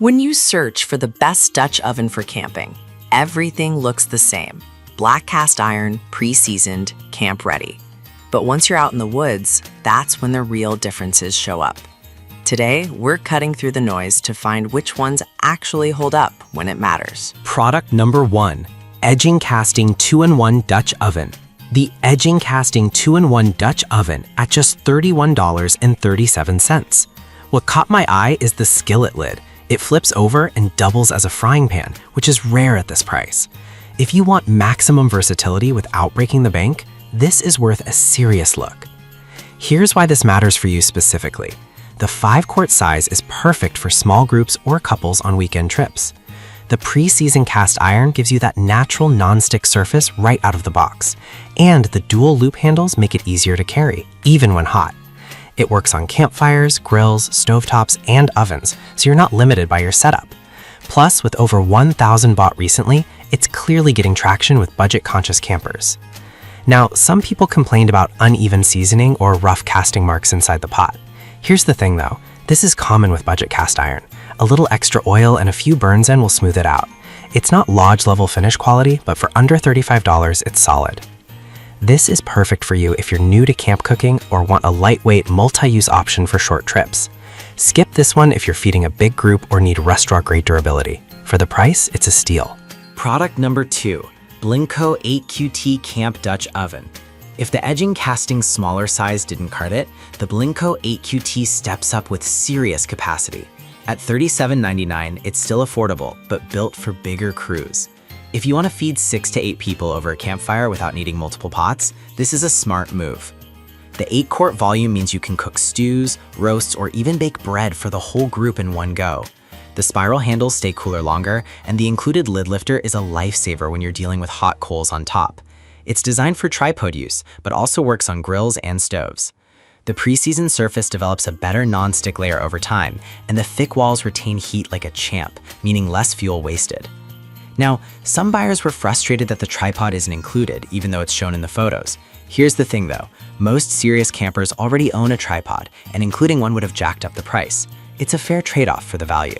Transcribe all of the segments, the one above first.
When you search for the best Dutch oven for camping, everything looks the same. Black cast iron, pre-seasoned, camp ready. But once you're out in the woods, that's when the real differences show up. Today, we're cutting through the noise to find which ones actually hold up when it matters. Product number 1, Edging Casting 2-in-1 Dutch Oven. The Edging Casting 2-in-1 Dutch Oven at just $31.37. What caught my eye is the skillet lid. It flips over and doubles as a frying pan, which is rare at this price. If you want maximum versatility without breaking the bank, this is worth a serious look. Here's why this matters for you specifically. The 5-quart size is perfect for small groups or couples on weekend trips. The pre-seasoned cast iron gives you that natural non-stick surface right out of the box, and the dual loop handles make it easier to carry, even when hot. It works on campfires, grills, stovetops, and ovens, so you're not limited by your setup. Plus, with over 1,000 bought recently, it's clearly getting traction with budget-conscious campers. Now, some people complained about uneven seasoning or rough casting marks inside the pot. Here's the thing though, this is common with budget cast iron. A little extra oil and a few burns in will smooth it out. It's not lodge-level finish quality, but for under $35, it's solid. This is perfect for you if you're new to camp cooking or want a lightweight, multi-use option for short trips. Skip this one if you're feeding a big group or need restaurant-grade durability. For the price, it's a steal. Product number 2, Blinco 8QT Camp Dutch Oven. If the edging casting smaller size didn't cut it, the Blinco 8QT steps up with serious capacity. At $37.99, it's still affordable, but built for bigger crews. If you want to feed 6 to 8 people over a campfire without needing multiple pots, this is a smart move. The 8-quart volume means you can cook stews, roasts, or even bake bread for the whole group in one go. The spiral handles stay cooler longer, and the included lid lifter is a lifesaver when you're dealing with hot coals on top. It's designed for tripod use, but also works on grills and stoves. The pre-seasoned surface develops a better non-stick layer over time, and the thick walls retain heat like a champ, meaning less fuel wasted. Now, some buyers were frustrated that the tripod isn't included, even though it's shown in the photos. Here's the thing though, most serious campers already own a tripod, and including one would have jacked up the price. It's a fair trade-off for the value.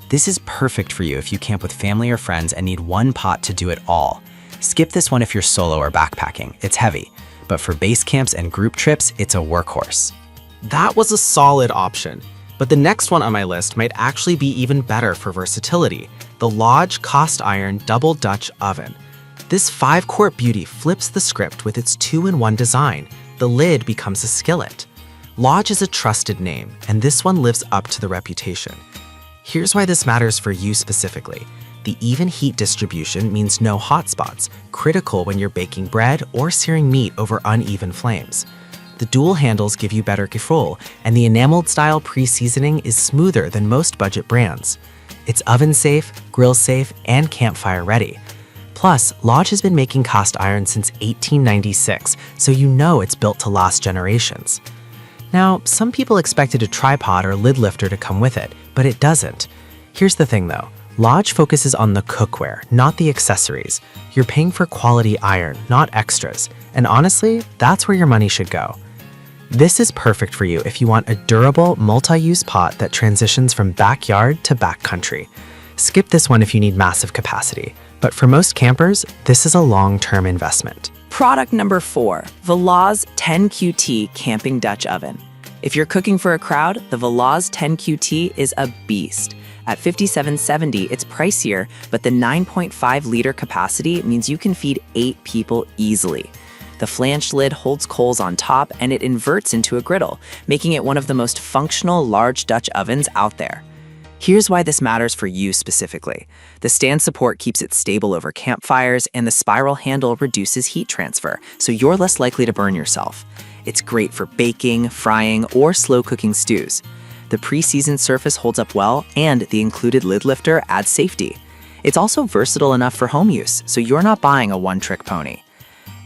This is perfect for you if you camp with family or friends and need one pot to do it all. Skip this one if you're solo or backpacking, it's heavy. But for base camps and group trips, it's a workhorse. That was a solid option, but the next one on my list might actually be even better for versatility. The Lodge Cast Iron Double Dutch Oven. This 5-quart beauty flips the script with its 2-in-1 design. The lid becomes a skillet. Lodge is a trusted name, and this one lives up to the reputation. Here's why this matters for you specifically. The even heat distribution means no hot spots, critical when you're baking bread or searing meat over uneven flames. The dual handles give you better control, and the enameled style pre-seasoning is smoother than most budget brands. It's oven safe, grill safe, and campfire ready. Plus, Lodge has been making cast iron since 1896, so you know it's built to last generations. Now, some people expected a tripod or lid lifter to come with it, but it doesn't. Here's the thing though, Lodge focuses on the cookware, not the accessories. You're paying for quality iron, not extras, and honestly, that's where your money should go. This is perfect for you if you want a durable, multi-use pot that transitions from backyard to backcountry. Skip this one if you need massive capacity, but for most campers, this is a long-term investment. Product number 4, Velaz 10QT Camping Dutch Oven. If you're cooking for a crowd, the Velaz 10QT is a beast. At $57.70, it's pricier, but the 9.5-liter capacity means you can feed 8 people easily. The flanged lid holds coals on top, and it inverts into a griddle, making it one of the most functional large Dutch ovens out there. Here's why this matters for you specifically. The stand support keeps it stable over campfires, and the spiral handle reduces heat transfer, so you're less likely to burn yourself. It's great for baking, frying, or slow cooking stews. The pre-seasoned surface holds up well, and the included lid lifter adds safety. It's also versatile enough for home use, so you're not buying a one-trick pony.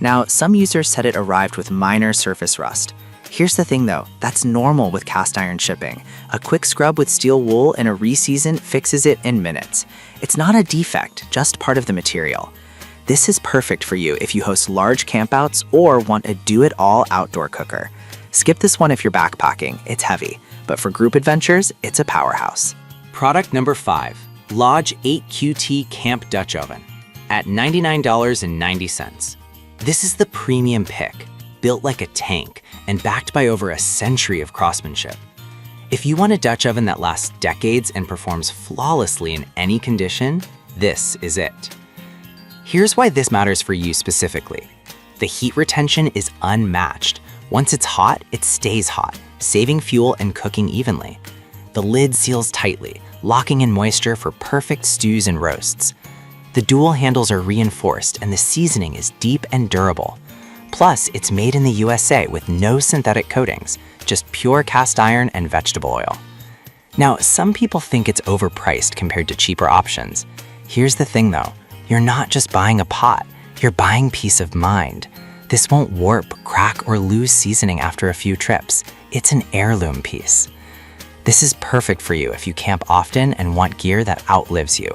Now, some users said it arrived with minor surface rust. Here's the thing though, that's normal with cast iron shipping. A quick scrub with steel wool and a re-season fixes it in minutes. It's not a defect, just part of the material. This is perfect for you if you host large campouts or want a do-it-all outdoor cooker. Skip this one if you're backpacking, it's heavy, but for group adventures, it's a powerhouse. Product number 5, Lodge 8QT Camp Dutch Oven at $99.90. This is the premium pick, built like a tank and backed by over a century of craftsmanship. If you want a Dutch oven that lasts decades and performs flawlessly in any condition, this is it. Here's why this matters for you specifically. The heat retention is unmatched. Once it's hot, it stays hot, saving fuel and cooking evenly. The lid seals tightly, locking in moisture for perfect stews and roasts. The dual handles are reinforced and the seasoning is deep and durable. Plus, it's made in the USA with no synthetic coatings, just pure cast iron and vegetable oil. Now, some people think it's overpriced compared to cheaper options. Here's the thing though, you're not just buying a pot, you're buying peace of mind. This won't warp, crack, or lose seasoning after a few trips. It's an heirloom piece. This is perfect for you if you camp often and want gear that outlives you.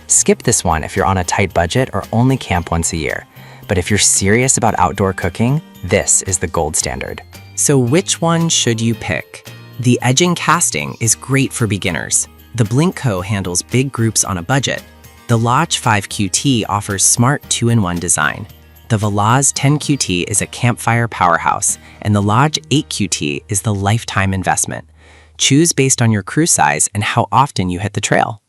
Skip this one if you're on a tight budget or only camp once a year. But if you're serious about outdoor cooking, this is the gold standard. So which one should you pick? The edging casting is great for beginners. The Blinkco handles big groups on a budget. The Lodge 5QT offers smart 2-in-1 design. The Veloz 10QT is a campfire powerhouse, and the Lodge 8QT is the lifetime investment. Choose based on your crew size and how often you hit the trail.